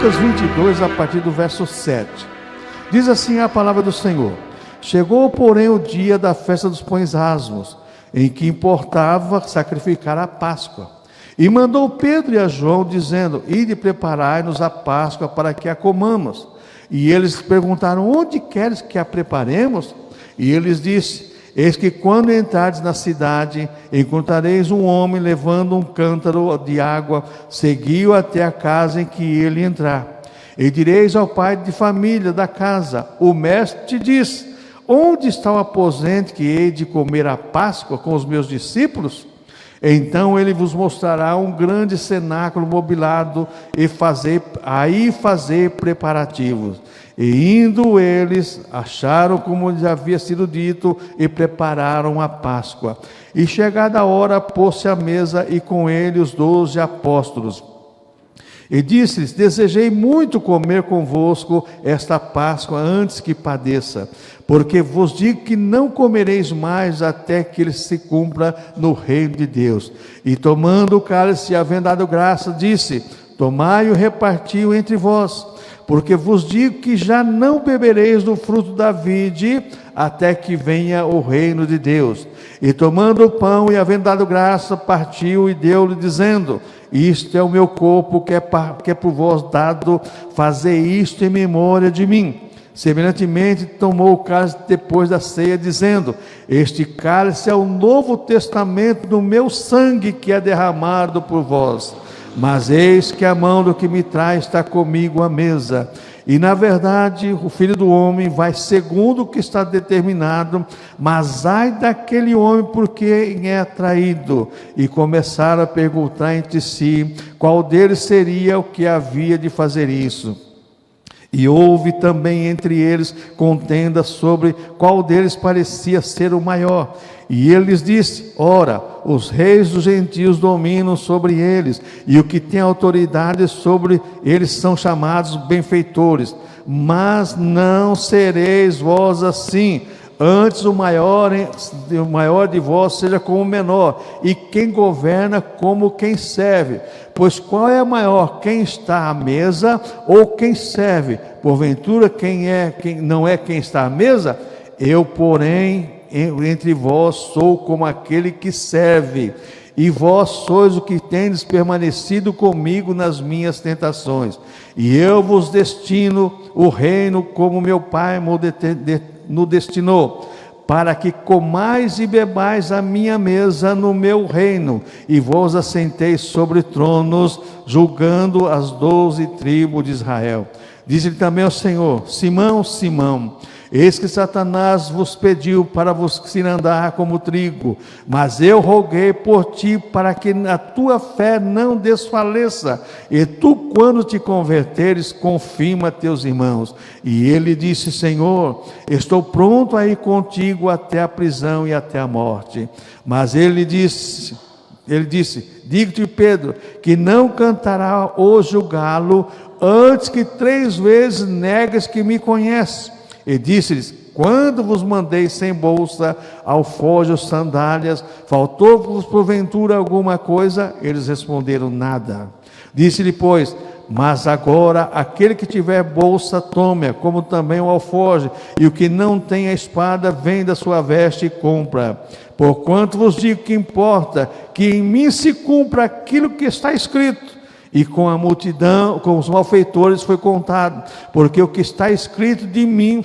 Lucas 22, a partir do verso 7. Diz assim a palavra do Senhor: Chegou, porém, o dia da festa dos pães asmos, em que importava sacrificar a Páscoa. E mandou Pedro e a João, dizendo: Ide, preparai-nos a Páscoa para que a comamos. E eles perguntaram: Onde queres que a preparemos? E eles disse: Eis que quando entrardes na cidade, encontrareis um homem levando um cântaro de água, segui-o até a casa em que ele entrar. E direis ao pai de família da casa: O mestre te diz: Onde está o aposento que hei de comer a Páscoa com os meus discípulos? Então ele vos mostrará um grande cenáculo mobilado, e fazer preparativos. E indo eles, acharam como lhes havia sido dito, e prepararam a Páscoa. E chegada a hora, pôs-se à mesa, e com ele os 12 apóstolos. E disse-lhes: Desejei muito comer convosco esta Páscoa antes que padeça, porque vos digo que não comereis mais até que ele se cumpra no reino de Deus. E tomando o cálice, havendo dado graça, disse: Tomai-o e reparti-o entre vós, porque vos digo que já não bebereis do fruto da vide, até que venha o reino de Deus. E tomando o pão e havendo dado graça, partiu e deu-lhe, dizendo: Isto é o meu corpo que é por vós dado, fazei isto em memória de mim. Semelhantemente tomou o cálice depois da ceia, dizendo: Este cálice é o novo testamento do meu sangue, que é derramado por vós. Mas eis que a mão do que me traz está comigo à mesa. E na verdade o Filho do Homem vai segundo o que está determinado, mas ai daquele homem por quem é traído. E começaram a perguntar entre si qual deles seria o que havia de fazer isso. E houve também entre eles contenda sobre qual deles parecia ser o maior. E ele lhes disse: Ora, os reis dos gentios dominam sobre eles, e o que tem autoridade sobre eles são chamados benfeitores. Mas não sereis vós assim. Antes o maior de vós seja como o menor, e quem governa como quem serve. Pois qual é maior, quem está à mesa ou quem serve? Porventura quem não é quem está à mesa? Eu, porém, entre vós sou como aquele que serve. E vós sois o que tendes permanecido comigo nas minhas tentações. E eu vos destino o reino como meu Pai no destinou, para que comais e bebais a minha mesa no meu reino, e vos assenteis sobre tronos, julgando as 12 tribos de Israel. Diz-lhe também ao Senhor: Simão, Simão, eis que Satanás vos pediu para vos cirandar como trigo, mas eu roguei por ti para que a tua fé não desfaleça, e tu, quando te converteres, confirma teus irmãos. E ele disse: Senhor, estou pronto a ir contigo até a prisão e até a morte. Mas ele disse: Digo-te, Pedro, que não cantará hoje o galo, antes que 3 vezes negues que me conheces. E disse-lhes: Quando vos mandei sem bolsa, alforjes, sandálias, faltou-vos porventura alguma coisa? Eles responderam: Nada. Disse-lhe, pois: Mas agora aquele que tiver bolsa, tome-a, como também o alforje, e o que não tem a espada, venda sua veste e compra. Porquanto vos digo que importa que em mim se cumpra aquilo que está escrito. E com a multidão, com os malfeitores foi contado, porque o que está escrito de mim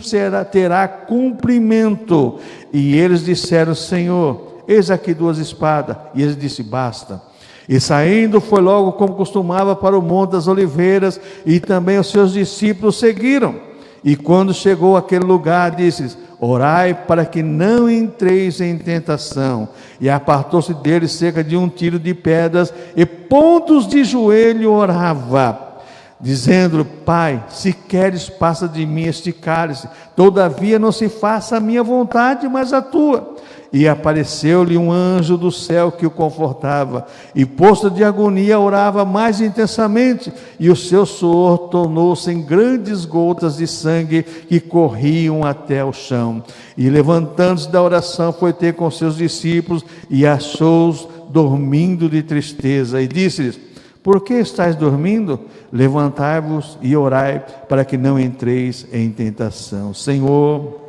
terá cumprimento. E eles disseram: Senhor, eis aqui 2 espadas. E ele disse: Basta. E saindo foi logo como costumava para o Monte das Oliveiras, e também os seus discípulos seguiram. E quando chegou àquele lugar, disse-lhes: Orai para que não entreis em tentação. E apartou-se deles cerca de 1 tiro de pedras, e pondo-os de joelho orava, dizendo: Pai, se queres, passa de mim este cálice, todavia não se faça a minha vontade, mas a tua. E apareceu-lhe um anjo do céu que o confortava, e posto de agonia orava mais intensamente, e o seu suor tornou-se em grandes gotas de sangue que corriam até o chão. E levantando-se da oração, foi ter com seus discípulos, e achou-os dormindo de tristeza, e disse-lhes: Por que estáis dormindo? Levantai-vos e orai, para que não entreis em tentação. Senhor,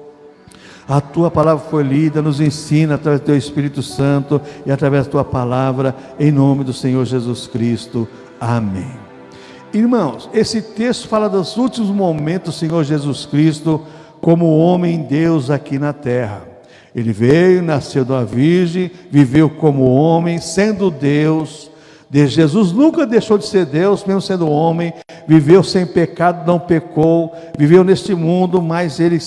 a Tua palavra foi lida, nos ensina através do Teu Espírito Santo e através da Tua palavra, em nome do Senhor Jesus Cristo. Amém. Irmãos, esse texto fala dos últimos momentos do Senhor Jesus Cristo como homem Deus aqui na terra. Ele veio, nasceu de uma virgem, viveu como homem, sendo Deus. Jesus nunca deixou de ser Deus, mesmo sendo homem, viveu sem pecado, não pecou, viveu neste mundo, mas ele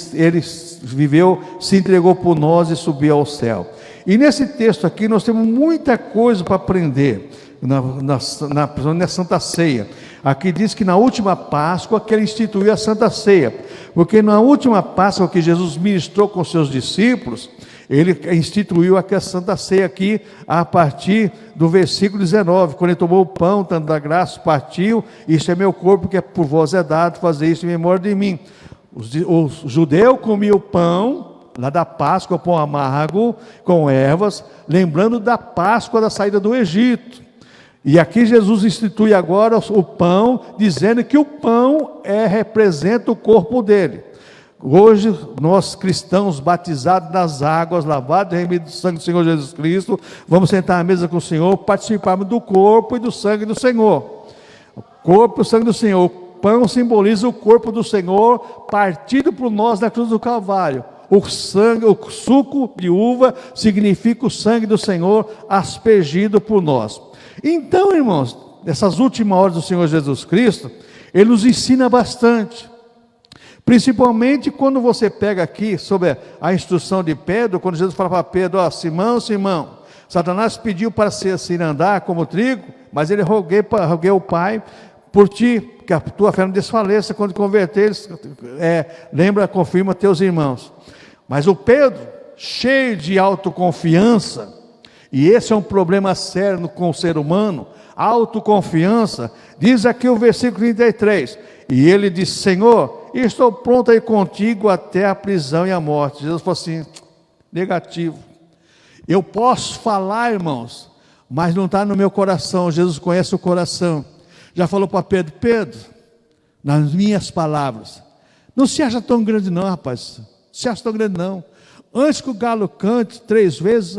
viveu, se entregou por nós e subiu ao céu. E nesse texto aqui nós temos muita coisa para aprender, na Santa Ceia. Aqui diz que na última Páscoa que ele instituiu a Santa Ceia, porque na última Páscoa que Jesus ministrou com seus discípulos, ele instituiu aqui a Santa Ceia aqui, a partir do versículo 19, quando ele tomou o pão, dando da graça, partiu, isto é meu corpo que é por vós é dado, fazer isso em memória de mim. Os judeus comiam o pão, lá da Páscoa, pão amargo, com ervas, lembrando da Páscoa da saída do Egito. E aqui Jesus institui agora o pão, dizendo que o pão representa o corpo dele. Hoje, nós cristãos batizados nas águas, lavados e remidos do sangue do Senhor Jesus Cristo, vamos sentar à mesa com o Senhor, participarmos do corpo e do sangue do Senhor. O corpo e o sangue do Senhor. O pão simboliza o corpo do Senhor, partido por nós na cruz do Calvário. O suco de uva significa o sangue do Senhor aspergido por nós. Então, irmãos, nessas últimas horas do Senhor Jesus Cristo, Ele nos ensina bastante. Principalmente quando você pega aqui sobre a instrução de Pedro, quando Jesus fala para Pedro, ó, Simão, Simão, Satanás pediu para se andar como trigo, mas ele roguei ao Pai por ti, que a tua fé não desfaleça, quando converteres, lembra, confirma teus irmãos. Mas o Pedro, cheio de autoconfiança, e esse é um problema sério com o ser humano, autoconfiança, diz aqui o versículo 33, e ele disse, Senhor, estou pronto a ir contigo até a prisão e a morte. Jesus falou assim, negativo. Eu posso falar, irmãos, mas não está no meu coração. Jesus conhece o coração. Já falou para Pedro, Pedro, nas minhas palavras, não se acha tão grande não, rapaz, não se acha tão grande não. Antes que o galo cante 3 vezes,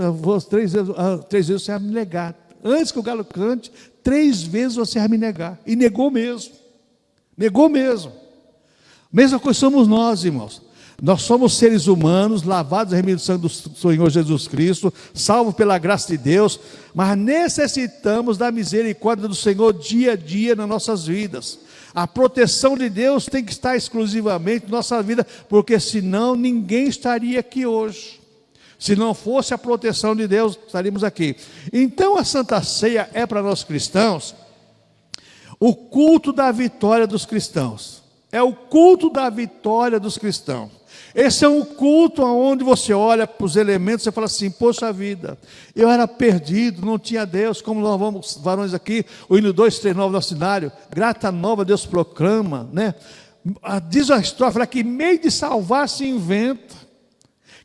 3 vezes você vai me negar. Antes que o galo cante, 3 vezes você vai me negar. E negou mesmo. Negou mesmo. Mesma coisa somos nós, irmãos. Nós somos seres humanos, lavados e remidos do sangue do Senhor Jesus Cristo, salvos pela graça de Deus, mas necessitamos da misericórdia do Senhor dia a dia nas nossas vidas. A proteção de Deus tem que estar exclusivamente na nossa vida, porque senão ninguém estaria aqui hoje. Se não fosse a proteção de Deus, estaríamos aqui. Então a Santa Ceia é para nós cristãos o culto da vitória dos cristãos. É o culto da vitória dos cristãos. Esse é um culto onde você olha para os elementos e fala assim, poxa vida, eu era perdido, não tinha Deus, como nós vamos, varões aqui, o hino 239 do nosso cenário, grata nova Deus proclama, né? Diz a história, fala que meio de salvar se inventa,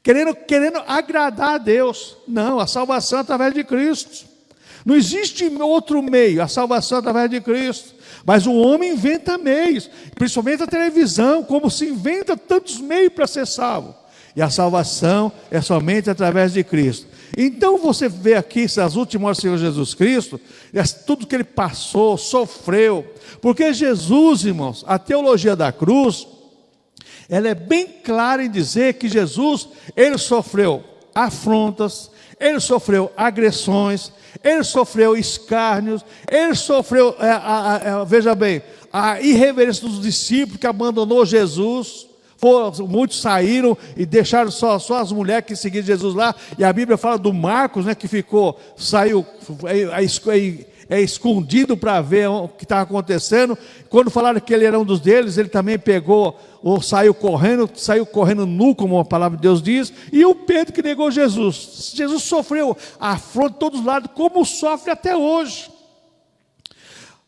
querendo agradar a Deus. Não, a salvação é através de Cristo. Não existe outro meio, a salvação é através de Cristo. Mas o homem inventa meios, principalmente a televisão, como se inventa tantos meios para ser salvo. E a salvação é somente através de Cristo. Então você vê aqui, essas últimas horas do Senhor Jesus Cristo, tudo que Ele passou, sofreu. Porque Jesus, irmãos, a teologia da cruz, ela é bem clara em dizer que Jesus, Ele sofreu afrontas, Ele sofreu agressões, Ele sofreu escárnios, Ele sofreu, veja bem, a irreverência dos discípulos que abandonou Jesus. Muitos saíram e deixaram só as mulheres que seguiam Jesus lá. E a Bíblia fala do Marcos, né, que saiu escondido para ver o que estava acontecendo. Quando falaram que ele era um dos deles, ele também pegou, ou saiu correndo nu, como a palavra de Deus diz. E o Pedro que negou Jesus. Jesus sofreu afronta de todos os lados, como sofre até hoje.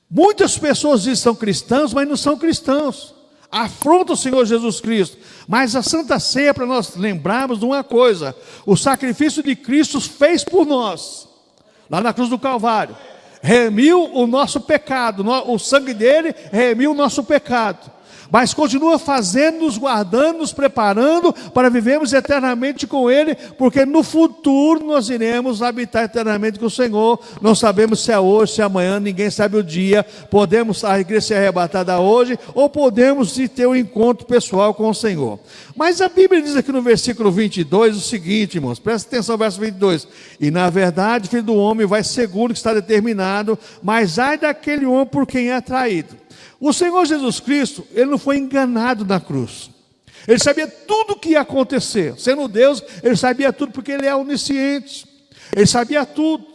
Muitas pessoas dizem que são cristãos, mas não são cristãos. Afronta o Senhor Jesus Cristo. Mas a Santa Ceia é para nós lembrarmos de uma coisa: o sacrifício de Cristo fez por nós, lá na cruz do Calvário. remiu o nosso pecado, o sangue dele remiu o nosso pecado. Mas continua fazendo, nos guardando, nos preparando para vivermos eternamente com Ele, porque no futuro nós iremos habitar eternamente com o Senhor. Não sabemos se é hoje, se é amanhã, ninguém sabe o dia. Podemos a igreja ser arrebatada hoje, ou podemos ter um encontro pessoal com o Senhor. Mas a Bíblia diz aqui no versículo 22 o seguinte, irmãos, presta atenção no verso 22. E na verdade, o Filho do Homem vai segundo o que está determinado, mas ai daquele homem por quem é traído. O Senhor Jesus Cristo, Ele não foi enganado na cruz. Ele sabia tudo o que ia acontecer. Sendo Deus, Ele sabia tudo, porque Ele é onisciente. Ele sabia tudo.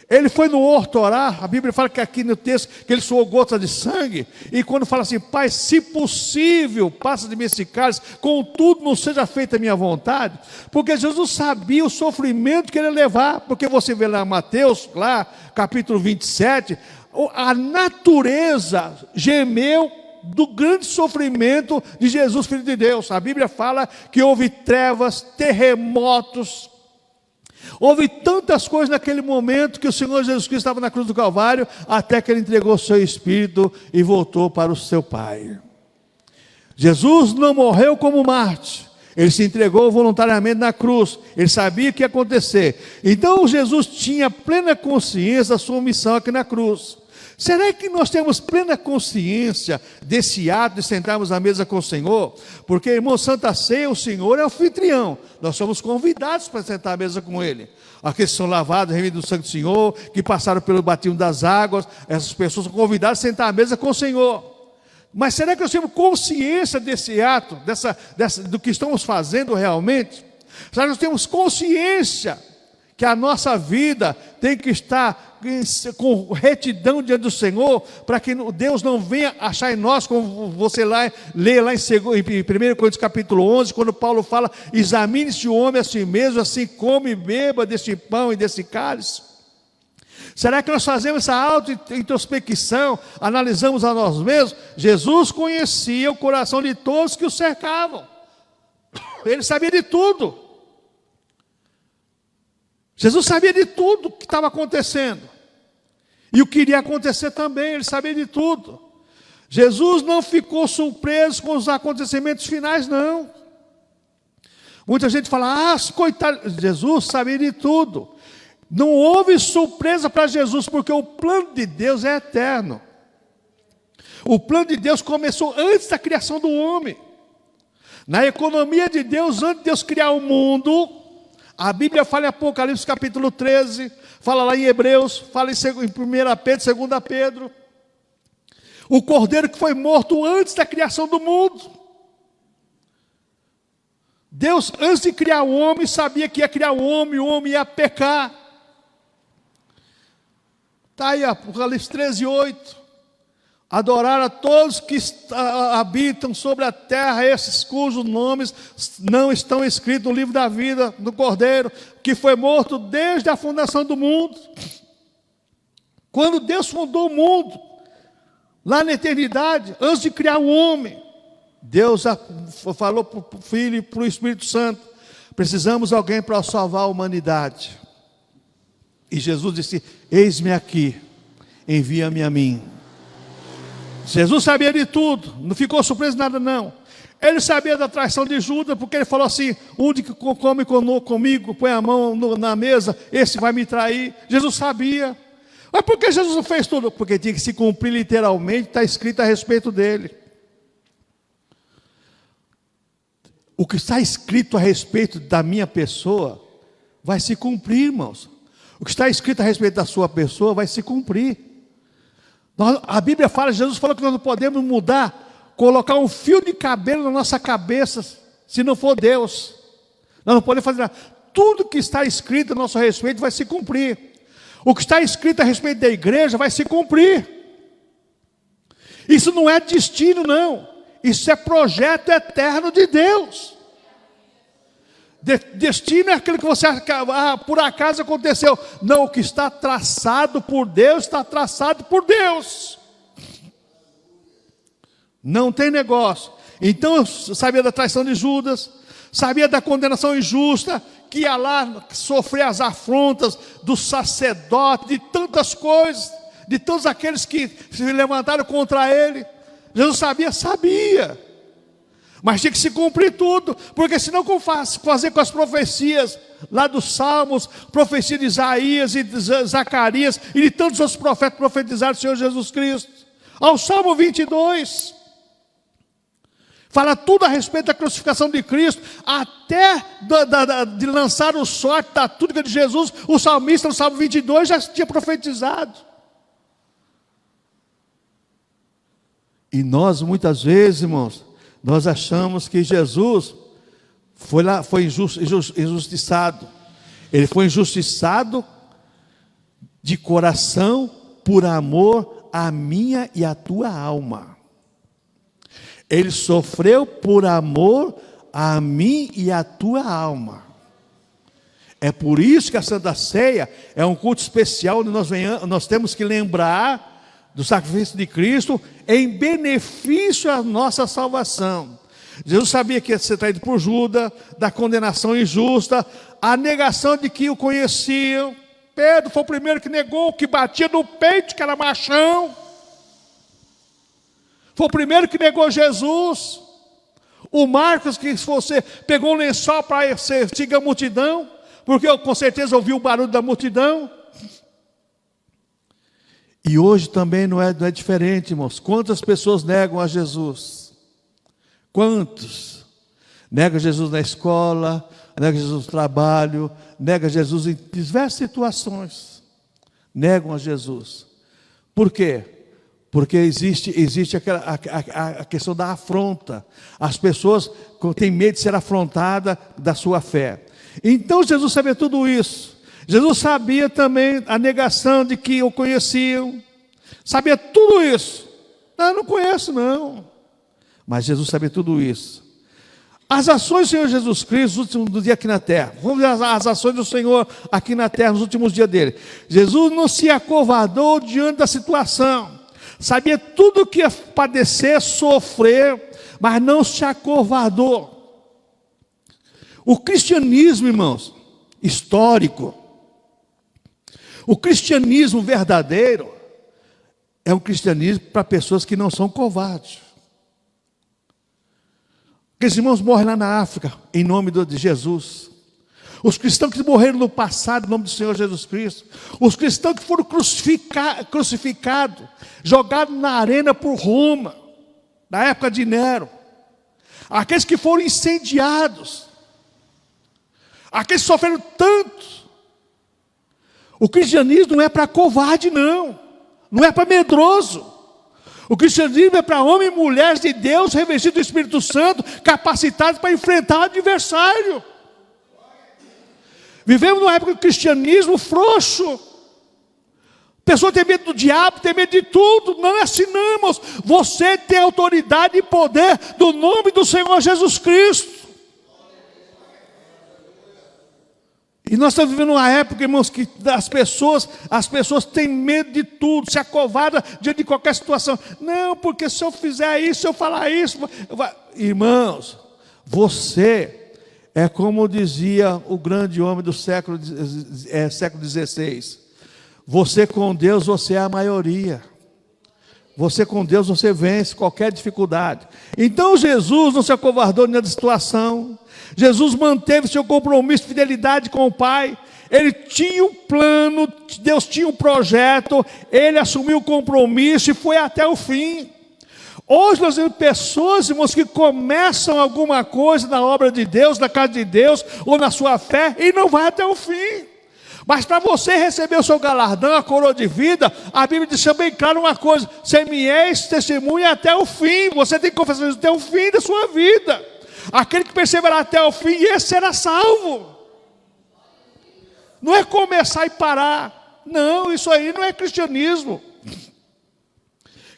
Ele foi no horto orar. A Bíblia fala que aqui no texto, que Ele suou gotas de sangue. E quando fala assim, Pai, se possível, passa de mim esse cálice, contudo não seja feita a minha vontade. Porque Jesus sabia o sofrimento que Ele ia levar. Porque você vê lá em Mateus, lá, capítulo 27... a natureza gemeu do grande sofrimento de Jesus, Filho de Deus. A Bíblia fala que houve trevas, terremotos, houve tantas coisas naquele momento que o Senhor Jesus Cristo estava na cruz do Calvário, até que Ele entregou o seu Espírito e voltou para o seu Pai. Jesus não morreu como Marte. Ele se entregou voluntariamente na cruz. Ele sabia o que ia acontecer. Então Jesus tinha plena consciência da sua missão aqui na cruz. Será que nós temos plena consciência desse ato de sentarmos à mesa com o Senhor? Porque, irmão, Santa Ceia, o Senhor é anfitrião. Nós somos convidados para sentar à mesa com Ele. Aqueles que são lavados, remidos do sangue do Senhor, que passaram pelo batismo das águas, essas pessoas são convidadas a sentar à mesa com o Senhor. Mas será que nós temos consciência desse ato, do que estamos fazendo realmente? Será que nós temos consciência que a nossa vida tem que estar com retidão diante do Senhor, para que Deus não venha achar em nós, como você lê lá em 1 Coríntios capítulo 11, quando Paulo fala, examine-se o homem a si mesmo, assim come e beba deste pão e desse cálice. Será que nós fazemos essa auto-introspecção, analisamos a nós mesmos? Jesus conhecia o coração de todos que o cercavam, Ele sabia de tudo. Jesus sabia de tudo que estava acontecendo. E o que iria acontecer também, Ele sabia de tudo. Jesus não ficou surpreso com os acontecimentos finais, não. Muita gente fala, coitado, Jesus sabia de tudo. Não houve surpresa para Jesus, porque o plano de Deus é eterno. O plano de Deus começou antes da criação do homem. Na economia de Deus, antes de Deus criar o mundo, a Bíblia fala em Apocalipse capítulo 13, fala lá em Hebreus, fala em 1 Pedro, 2 Pedro. O cordeiro que foi morto antes da criação do mundo. Deus, antes de criar o homem, sabia que ia criar o homem ia pecar. Está aí Apocalipse 13, 8. Adorar a todos que habitam sobre a terra, esses cujos nomes não estão escritos no livro da vida do Cordeiro, que foi morto desde a fundação do mundo. Quando Deus fundou o mundo, lá na eternidade, antes de criar o homem, Deus falou para o Filho e para o Espírito Santo, precisamos de alguém para salvar a humanidade. E Jesus disse, eis-me aqui, envia-me a mim. Jesus sabia de tudo, não ficou surpreso de nada não. Ele sabia da traição de Judas, porque ele falou assim, onde que come comigo, põe a mão na mesa, esse vai me trair. Jesus sabia. Mas por que Jesus não fez tudo? Porque tinha que se cumprir literalmente, está escrito a respeito dele. O que está escrito a respeito da minha pessoa, vai se cumprir, irmãos. O que está escrito a respeito da sua pessoa, vai se cumprir. A Bíblia fala, Jesus falou que nós não podemos mudar, colocar um fio de cabelo na nossa cabeça, se não for Deus. Nós não podemos fazer nada. Tudo que está escrito a nosso respeito vai se cumprir. O que está escrito a respeito da igreja vai se cumprir. Isso não é destino, não. Isso é projeto eterno de Deus. Destino é aquilo que você por acaso aconteceu. Não, o que está traçado por Deus, está traçado por Deus. Não tem negócio. Então eu sabia da traição de Judas, sabia da condenação injusta que ia lá sofrer as afrontas dos sacerdotes, de tantas coisas, de todos aqueles que se levantaram contra ele. Jesus sabia, mas tinha que se cumprir tudo, porque senão como fazer com as profecias lá dos Salmos, profecia de Isaías e de Zacarias e de tantos outros profetas profetizaram o Senhor Jesus Cristo. Ao Salmo 22 fala tudo a respeito da crucificação de Cristo, até de lançar o sorte da túnica de Jesus. O salmista no Salmo 22 já tinha profetizado. E nós muitas vezes, irmãos, nós achamos que Jesus foi injustiçado. Ele foi injustiçado de coração por amor à minha e à tua alma. Ele sofreu por amor a mim e à tua alma. É por isso que a Santa Ceia é um culto especial onde nós temos que lembrar do sacrifício de Cristo em benefício à nossa salvação. Jesus sabia que ia ser traído por Judas, da condenação injusta, a negação de que o conheciam. Pedro foi o primeiro que negou, que batia no peito, que era machão. Foi o primeiro que negou Jesus. O Marcos, que você pegou um lençol para seguir a multidão, porque eu com certeza ouvi o barulho da multidão. E hoje também não é diferente, irmãos. Quantas pessoas negam a Jesus? Quantos? Nega Jesus na escola, nega Jesus no trabalho, nega Jesus em diversas situações. Negam a Jesus. Por quê? Porque existe a questão da afronta. As pessoas têm medo de ser afrontadas da sua fé. Então Jesus sabia tudo isso. Jesus sabia também a negação de que o conheciam. Sabia tudo isso. Não conheço não. Mas Jesus sabia tudo isso. As ações do Senhor Jesus Cristo nos últimos dias aqui na terra. Vamos ver as ações do Senhor aqui na terra nos últimos dias dele. Jesus não se acovardou diante da situação. Sabia tudo o que ia padecer, sofrer, mas não se acovardou. O cristianismo, irmãos, histórico, o cristianismo verdadeiro, é um cristianismo para pessoas que não são covardes. Aqueles irmãos morrem lá na África, em nome de Jesus. Os cristãos que morreram no passado, em nome do Senhor Jesus Cristo. Os cristãos que foram crucificados, jogados na arena por Roma, na época de Nero. Aqueles que foram incendiados. Aqueles que sofreram tanto. O cristianismo não é para covarde, não. Não é para medroso. O cristianismo é para homens e mulheres de Deus, revestidos do Espírito Santo, capacitados para enfrentar o adversário. Vivemos numa época do cristianismo frouxo. A pessoa tem medo do diabo, tem medo de tudo. Não é assim não, irmãos. Você tem autoridade e poder do nome do Senhor Jesus Cristo. E nós estamos vivendo uma época, irmãos, que as pessoas têm medo de tudo, se acovardam diante de qualquer situação. Não, porque se eu fizer isso, se eu falar isso... Irmãos, você é como dizia o grande homem do século XVI. Você com Deus, você é a maioria. Você com Deus, você vence qualquer dificuldade. Então Jesus não se acovardou diante da situação. Jesus manteve seu compromisso de fidelidade com o Pai. Ele tinha um plano, Deus tinha um projeto, ele assumiu o compromisso e foi até o fim. Hoje nós temos pessoas, irmãos, que começam alguma coisa na obra de Deus, na casa de Deus, ou na sua fé, e não vai até o fim. Mas para você receber o seu galardão, a coroa de vida, a Bíblia diz bem claro uma coisa: ser me és testemunha até o fim. Você tem que confessar isso até o fim da sua vida. Aquele que perseverar até o fim, esse será salvo. Não é começar e parar. Não, isso aí não é cristianismo.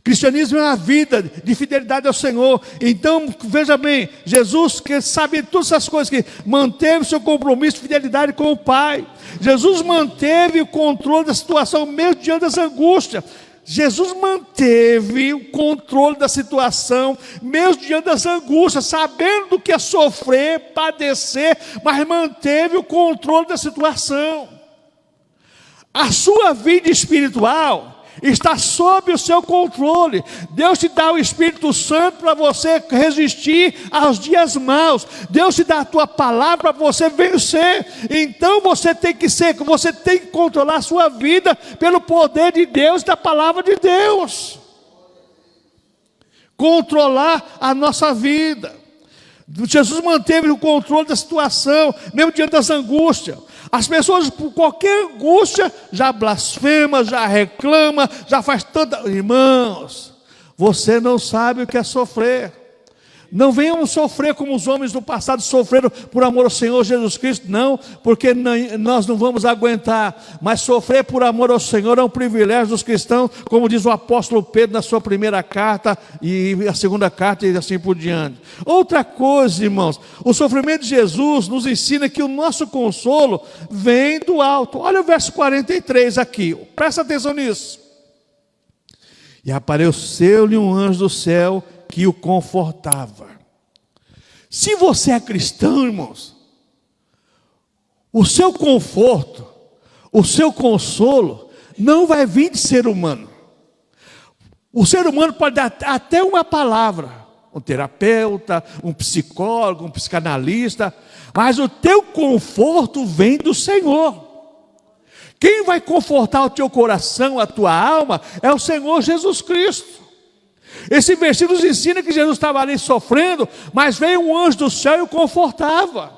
Cristianismo é uma vida de fidelidade ao Senhor. Então, veja bem, Jesus, que sabe todas essas coisas, que manteve seu compromisso de fidelidade com o Pai. Jesus manteve o controle da situação mesmo diante das angústias. Jesus manteve o controle da situação, mesmo diante das angústias, sabendo do que é sofrer, padecer, mas manteve o controle da situação. A sua vida espiritual está sob o seu controle. Deus te dá o Espírito Santo para você resistir aos dias maus. Deus te dá a tua palavra para você vencer. Então você tem que controlar a sua vida pelo poder de Deus e da palavra de Deus. Controlar a nossa vida. Jesus manteve o controle da situação, mesmo diante das angústias. As pessoas, por qualquer angústia, já blasfema, já reclama, já faz tanta... Irmãos, você não sabe o que é sofrer. Não venhamos sofrer como os homens do passado sofreram por amor ao Senhor Jesus Cristo, não, porque nós não vamos aguentar. Mas sofrer por amor ao Senhor é um privilégio dos cristãos, como diz o apóstolo Pedro na sua primeira carta e a segunda carta e assim por diante. Outra coisa, irmãos, o sofrimento de Jesus nos ensina que o nosso consolo vem do alto. Olha o verso 43 aqui, presta atenção nisso. E apareceu-lhe um anjo do céu que o confortava. Se você é cristão, irmãos, o seu conforto, o seu consolo, não vai vir de ser humano. O ser humano pode dar até uma palavra, um terapeuta, um psicólogo, um psicanalista, mas o teu conforto vem do Senhor. Quem vai confortar o teu coração, a tua alma, é o Senhor Jesus Cristo. Esse versículo nos ensina que Jesus estava ali sofrendo, mas veio um anjo do céu e o confortava.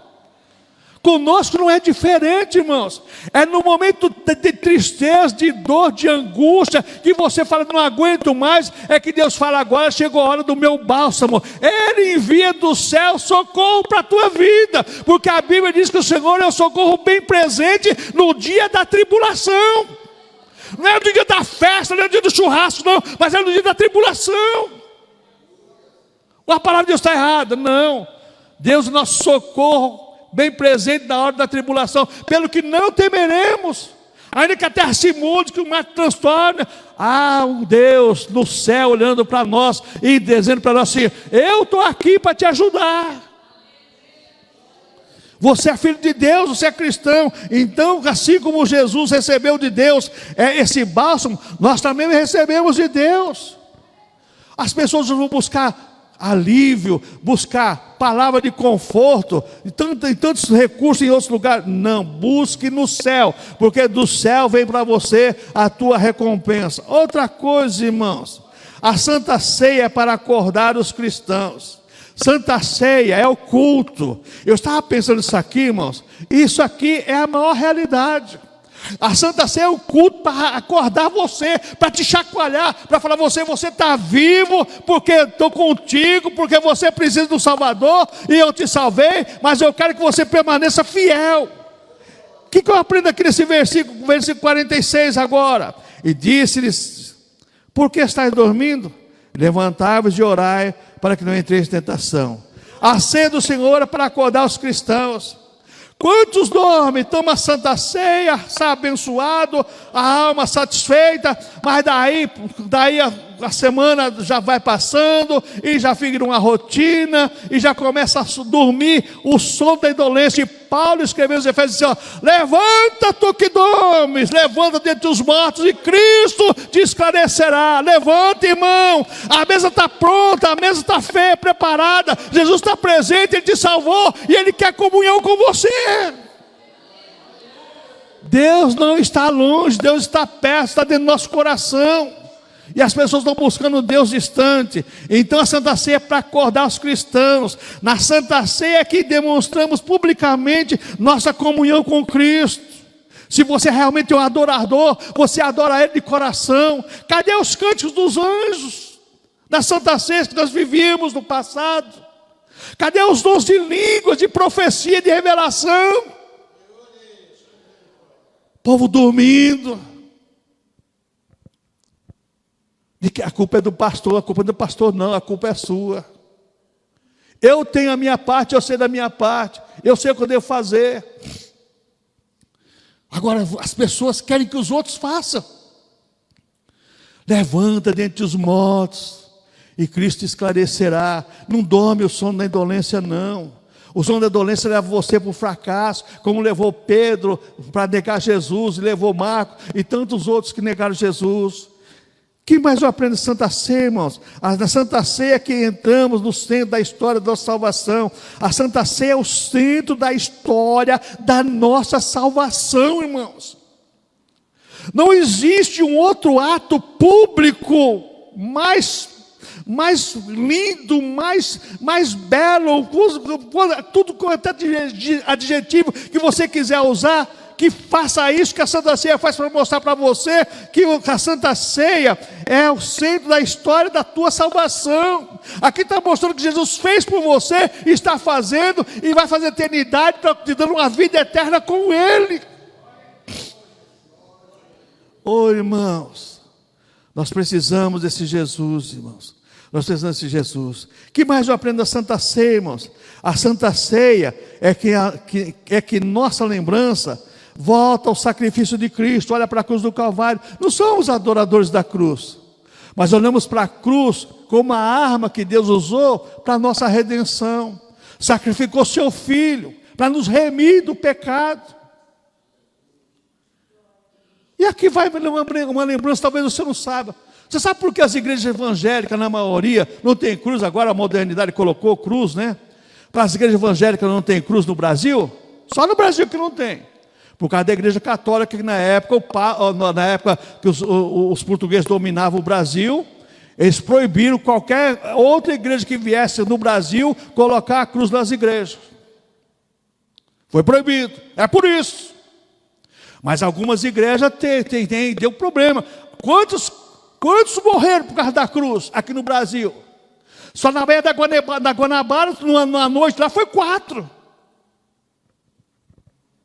Conosco não é diferente, irmãos. É no momento de tristeza, de dor, de angústia, que você fala, não aguento mais, é que Deus fala, agora chegou a hora do meu bálsamo. Ele envia do céu socorro para a tua vida, porque a Bíblia diz que o Senhor é o socorro bem presente no dia da tribulação. Não é no dia da festa, não é no dia do churrasco, não, mas é no dia da tribulação. A palavra de Deus está errada, não. Deus é o nosso socorro, bem presente na hora da tribulação, pelo que não temeremos, ainda que a terra se mude, que o mar transtorne. Há um Deus no céu olhando para nós e dizendo para nós assim: eu estou aqui para te ajudar. Você é filho de Deus, você é cristão. Então, assim como Jesus recebeu de Deus esse bálsamo, nós também recebemos de Deus. As pessoas vão buscar alívio, buscar palavra de conforto, e tantos recursos em outros lugares. Não, busque no céu, porque do céu vem para você a tua recompensa. Outra coisa, irmãos, a Santa Ceia é para acordar os cristãos. Santa Ceia é o culto. Eu estava pensando nisso aqui, irmãos. Isso aqui é a maior realidade. A Santa Ceia é o culto para acordar você, para te chacoalhar, para falar, você está vivo, porque estou contigo, porque você precisa do Salvador, e eu te salvei, mas eu quero que você permaneça fiel. O que eu aprendo aqui nesse versículo 46 agora? E disse-lhes: por que estáis dormindo? Levantai-vos e orai, para que não entreis em tentação. A ceia do Senhor é para acordar os cristãos. Quantos dormem, tomam a Santa Ceia, está abençoado, a alma satisfeita, mas daí a semana já vai passando, e já fica uma rotina, e já começa a dormir o sono da indolência. E Paulo escreveu aos Efésios assim: levanta tu que dormes, levanta dentre os mortos, e Cristo te esclarecerá. Levanta, irmão, a mesa está pronta, a mesa está feia, preparada, Jesus está presente, Ele te salvou, e Ele quer comunhão com você. Deus não está longe, Deus está perto, está dentro do nosso coração. E as pessoas estão buscando Deus distante. Então a Santa Ceia é para acordar os cristãos. Na Santa Ceia é que demonstramos publicamente nossa comunhão com Cristo. Se você realmente é um adorador, você adora Ele de coração. Cadê os cânticos dos anjos da Santa Ceia que nós vivíamos no passado? Cadê os dons de línguas, de profecia, de revelação? Povo dormindo. De que a culpa é do pastor não, a culpa é sua. Eu tenho a minha parte, eu sei da minha parte, eu sei o que eu devo fazer. Agora as pessoas querem que os outros façam. Levanta dentre os mortos, e Cristo esclarecerá. Não dorme o sono da indolência, não. O sono da indolência leva você para o fracasso, como levou Pedro para negar Jesus, e levou Marcos e tantos outros que negaram Jesus. Que mais eu aprendo em Santa Ceia, irmãos? Na Santa Ceia é que entramos no centro da história da nossa salvação. A Santa Ceia é o centro da história da nossa salvação, irmãos. Não existe um outro ato público mais lindo, mais belo, tudo quanto é adjetivo que você quiser usar, que faça isso que a Santa Ceia faz para mostrar para você que a Santa Ceia é o centro da história da tua salvação. Aqui está mostrando que Jesus fez por você, está fazendo e vai fazer eternidade, te dando uma vida eterna com Ele. Irmãos, nós precisamos desse Jesus, irmãos. Nós precisamos desse Jesus. Que mais eu aprendo da Santa Ceia, irmãos? A Santa Ceia é que nossa lembrança volta ao sacrifício de Cristo, olha para a cruz do Calvário. Não somos adoradores da cruz, mas olhamos para a cruz como a arma que Deus usou para a nossa redenção. Sacrificou seu Filho para nos remir do pecado. E aqui vai uma lembrança, talvez você não saiba. Você sabe por que as igrejas evangélicas, na maioria, não tem cruz? Agora a modernidade colocou cruz, né? Para as igrejas evangélicas não tem cruz no Brasil? Só no Brasil que não tem. Por causa da igreja católica, que na época que os portugueses dominavam o Brasil, eles proibiram qualquer outra igreja que viesse no Brasil colocar a cruz nas igrejas. Foi proibido, é por isso. Mas algumas igrejas deu problema. Quantos morreram por causa da cruz aqui no Brasil? Só na Baía da Guanabara, numa noite lá, foi 4.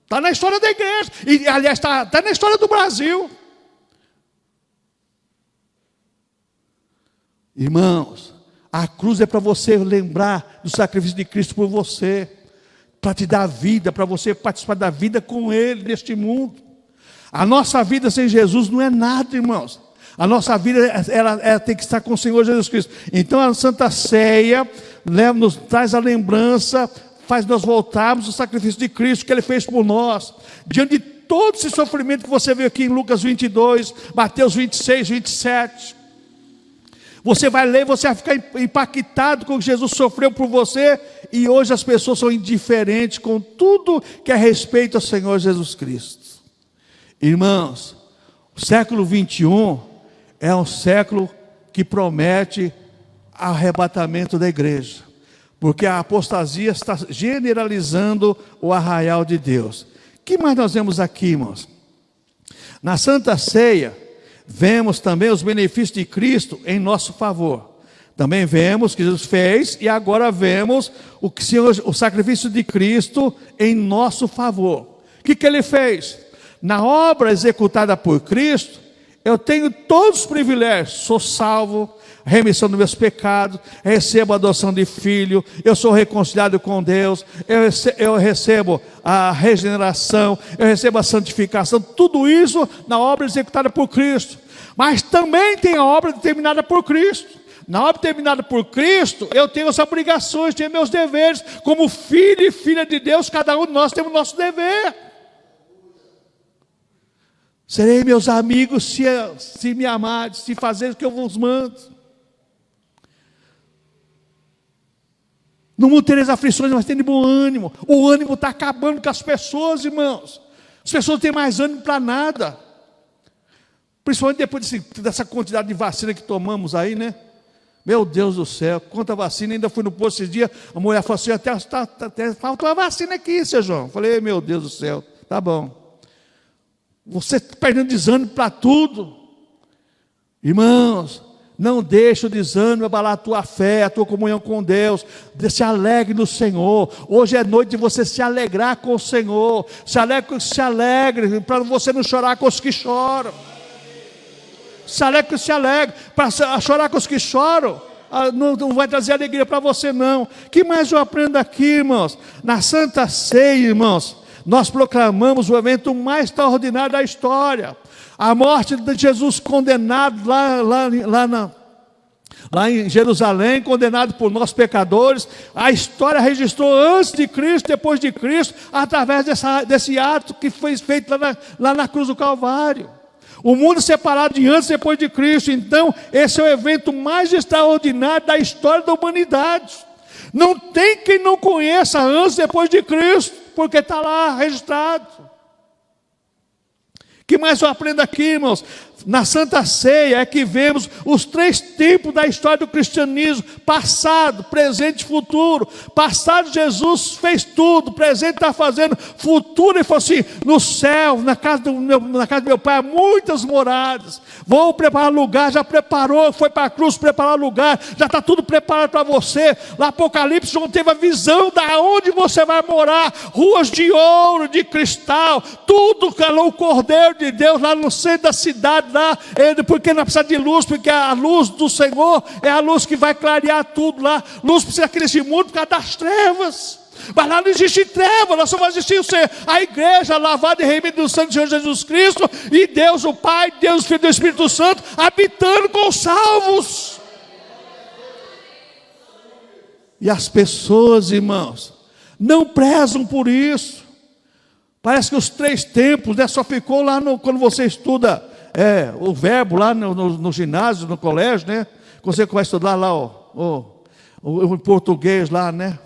Está na história da igreja. E, aliás, está na história do Brasil. Irmãos, a cruz é para você lembrar do sacrifício de Cristo por você, para te dar vida, para você participar da vida com Ele neste mundo. A nossa vida sem Jesus não é nada, irmãos. A nossa vida ela tem que estar com o Senhor Jesus Cristo. Então a Santa Ceia nos traz a lembrança, faz nós voltarmos ao sacrifício de Cristo que Ele fez por nós. Diante de todo esse sofrimento que você vê aqui em Lucas 22, Mateus 26, 27. Você vai ler, você vai ficar impactado com o que Jesus sofreu por você. E hoje as pessoas são indiferentes com tudo que é respeito ao Senhor Jesus Cristo. Irmãos, o século 21 é um século que promete arrebatamento da igreja, porque a apostasia está generalizando o arraial de Deus. O que mais nós vemos aqui, irmãos? Na Santa Ceia, vemos também os benefícios de Cristo em nosso favor. Também vemos o que Jesus fez e agora vemos o sacrifício de Cristo em nosso favor. O que Ele fez? Na obra executada por Cristo, eu tenho todos os privilégios. Sou salvo, remissão dos meus pecados, recebo a adoção de filho, eu sou reconciliado com Deus, eu recebo a regeneração, eu recebo a santificação, tudo isso na obra executada por Cristo. Mas também tem a obra determinada por Cristo. Na obra determinada por Cristo, eu tenho as obrigações, tenho meus deveres, como filho e filha de Deus, cada um de nós temos o nosso dever. Serei meus amigos se me amardes, se fazeres o que eu vos mando. No mundo tereis aflições, mas tem de bom ânimo. O ânimo está acabando com as pessoas, irmãos. As pessoas não têm mais ânimo para nada. Principalmente depois dessa quantidade de vacina que tomamos aí, né? Meu Deus do céu, quanta vacina. Ainda fui no posto esses dias, a mulher falou assim, até falta uma vacina aqui, seu João. Falei, meu Deus do céu, tá bom. Você está perdendo desânimo para tudo. Irmãos, não deixe o desânimo abalar a tua fé, a tua comunhão com Deus. Se alegre no Senhor. Hoje é noite de você se alegrar com o Senhor. Se alegre para você não chorar com os que choram. Se alegre para chorar com os que choram. Não vai trazer alegria para você não. Que mais eu aprendo aqui, irmãos? Na Santa Ceia, irmãos, nós proclamamos o evento mais extraordinário da história. A morte de Jesus condenado lá em Jerusalém, condenado por nós pecadores. A história registrou antes de Cristo, depois de Cristo, através desse ato que foi feito lá na cruz do Calvário. O mundo separado de antes e depois de Cristo. Então, esse é o evento mais extraordinário da história da humanidade. Não tem quem não conheça antes e depois de Cristo, porque está lá registrado. O que mais eu aprendo aqui, irmãos? Na Santa Ceia é que vemos os 3 tempos da história do cristianismo: passado, presente e futuro. Passado, Jesus fez tudo; presente, está fazendo; futuro, ele falou assim: no céu, na casa do meu pai há muitas moradas, vou preparar lugar. Já preparou, foi para a cruz preparar lugar, já está tudo preparado para você. Lá Apocalipse, João teve a visão da onde você vai morar: ruas de ouro, de cristal, tudo calou o Cordeiro de Deus lá no centro da cidade. Porque não precisa de luz, porque a luz do Senhor é a luz que vai clarear tudo lá. Luz precisa aqui nesse mundo por causa das trevas, mas lá não existe treva, lá só vai existir a igreja lavada e remida do sangue de Senhor Jesus Cristo, e Deus o Pai, Deus o Filho e do Espírito Santo habitando com os salvos. E as pessoas, irmãos, não prezam por isso. Parece que os 3 tempos, só ficou lá quando você estuda o verbo lá no ginásio, no colégio, né? Você vai estudar lá o português lá, né?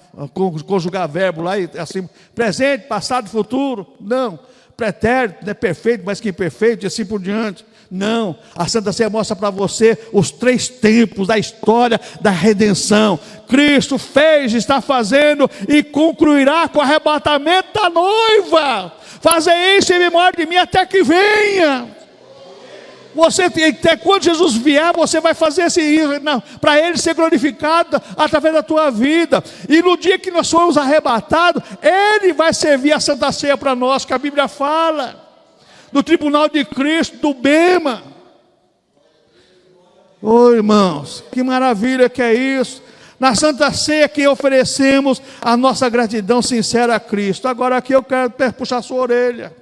Conjugar verbo lá, e assim, presente, passado, futuro. Não, pretérito, né? Perfeito, mas que imperfeito, e assim por diante. Não, a Santa Ceia mostra para você os 3 tempos da história da redenção. Cristo fez, está fazendo e concluirá com o arrebatamento da noiva. Fazer isso em memória de mim até que venha. Até quando Jesus vier, você vai fazer para Ele ser glorificado através da tua vida. E no dia que nós formos arrebatados, Ele vai servir a Santa Ceia para nós, que a Bíblia fala, do tribunal de Cristo, do bema. Irmãos, que maravilha que é isso. Na Santa Ceia que oferecemos a nossa gratidão sincera a Cristo. Agora aqui eu quero puxar a sua orelha.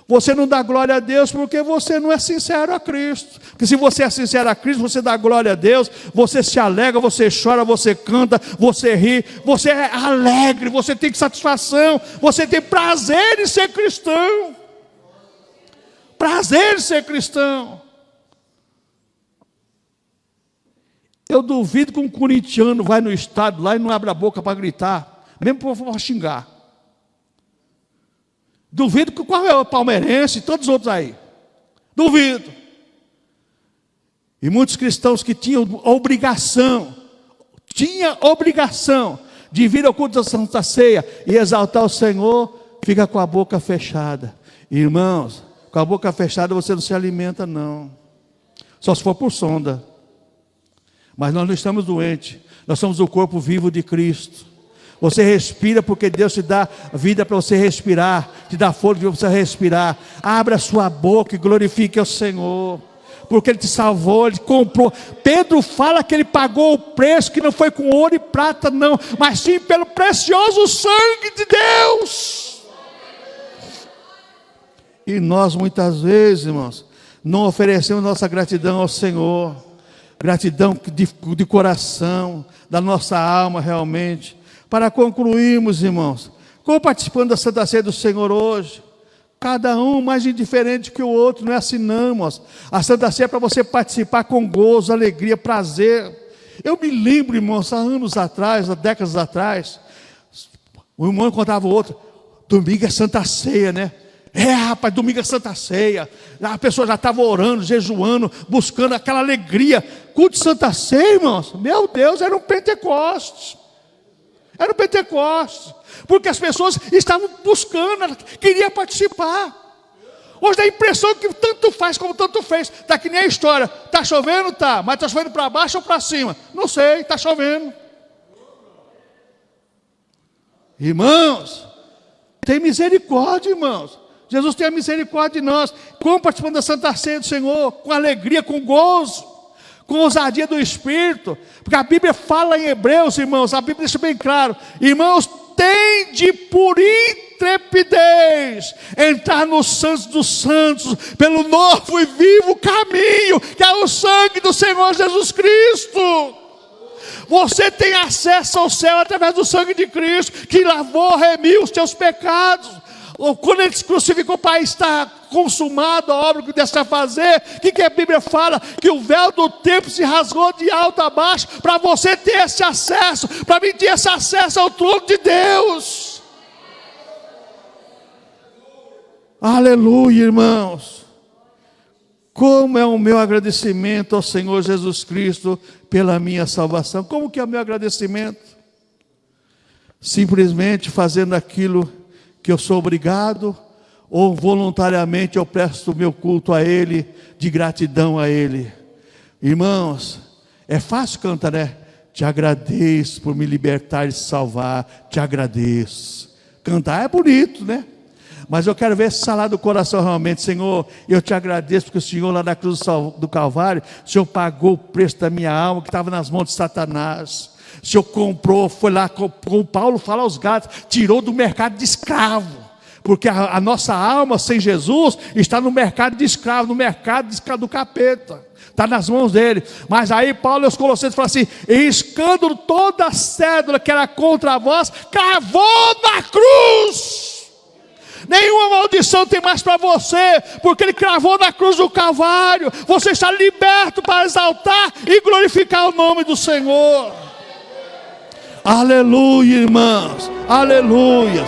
Você não dá glória a Deus porque você não é sincero a Cristo. Porque se você é sincero a Cristo, você dá glória a Deus, você se alegra, você chora, você canta, você ri, você é alegre, você tem satisfação, você tem prazer em ser cristão. Prazer em ser cristão. Eu duvido que um corintiano vai no estádio lá e não abre a boca para gritar, mesmo para xingar. Duvido que qual é o palmeirense e todos os outros aí. Duvido. E muitos cristãos que tinham obrigação de vir ao culto da Santa Ceia e exaltar o Senhor, fica com a boca fechada. Irmãos, com a boca fechada você não se alimenta não. Só se for por sonda. Mas nós não estamos doentes. Nós somos o corpo vivo de Cristo. Você respira porque Deus te dá vida para você respirar, te dá fôlego para você respirar. Abra a sua boca e glorifique ao Senhor, porque Ele te salvou, Ele comprou. Pedro fala que Ele pagou o preço, que não foi com ouro e prata não, mas sim pelo precioso sangue de Deus. E nós muitas vezes, irmãos, não oferecemos nossa gratidão ao Senhor, gratidão de coração, da nossa alma realmente. Para concluirmos, irmãos, como participando da Santa Ceia do Senhor hoje, cada um mais indiferente que o outro, não é assim não, irmãos. A Santa Ceia é para você participar com gozo, alegria, prazer. Eu me lembro, irmãos, há anos atrás, há décadas atrás, o irmão encontrava o outro: domingo é Santa Ceia, né? Rapaz, domingo é Santa Ceia. A pessoa já estava orando, jejuando, buscando aquela alegria. Culto de Santa Ceia, irmãos, meu Deus, era um Pentecostes. Era o Pentecostes, porque as pessoas estavam buscando, queriam participar. Hoje dá a impressão que tanto faz como tanto fez. Está que nem a história, está chovendo? Está, mas está chovendo para baixo ou para cima? Não sei, está chovendo. Irmãos, tem misericórdia, irmãos. Jesus tem a misericórdia de nós. Como participando da Santa Ceia do Senhor, com alegria, com gozo, com ousadia do Espírito, porque a Bíblia fala em Hebreus, irmãos, a Bíblia deixa bem claro: irmãos, tende por intrepidez entrar nos santos dos santos, pelo novo e vivo caminho, que é o sangue do Senhor Jesus Cristo. Você tem acesso ao céu através do sangue de Cristo, que lavou, remiu os teus pecados. Quando ele se crucificou, Pai, está consumado a obra que Deus está fazer. O que a Bíblia fala? Que o véu do templo se rasgou de alto a baixo, para você ter esse acesso, para mim ter esse acesso ao trono de Deus. Aleluia, irmãos. Como é o meu agradecimento ao Senhor Jesus Cristo pela minha salvação. Como que é o meu agradecimento? Simplesmente fazendo aquilo que eu sou obrigado, ou voluntariamente eu presto o meu culto a Ele, de gratidão a Ele. Irmãos, é fácil cantar, né? Te agradeço por me libertar e salvar, te agradeço. Cantar é bonito, né? Mas eu quero ver esse salário do coração realmente. Senhor, eu te agradeço porque o Senhor lá na cruz do Calvário, o Senhor pagou o preço da minha alma que estava nas mãos de Satanás. O Senhor comprou, foi lá, como Paulo fala aos Gálatas, tirou do mercado de escravo. Porque a nossa alma sem Jesus está no mercado de escravo, no mercado do capeta. Está nas mãos dele. Mas aí Paulo e os Colossenses falam assim: em escândalo toda a cédula que era contra vós, cravou na cruz. Nenhuma maldição tem mais para você, porque Ele cravou na cruz do Calvário. Você está liberto para exaltar e glorificar o nome do Senhor. Aleluia, irmãos, aleluia.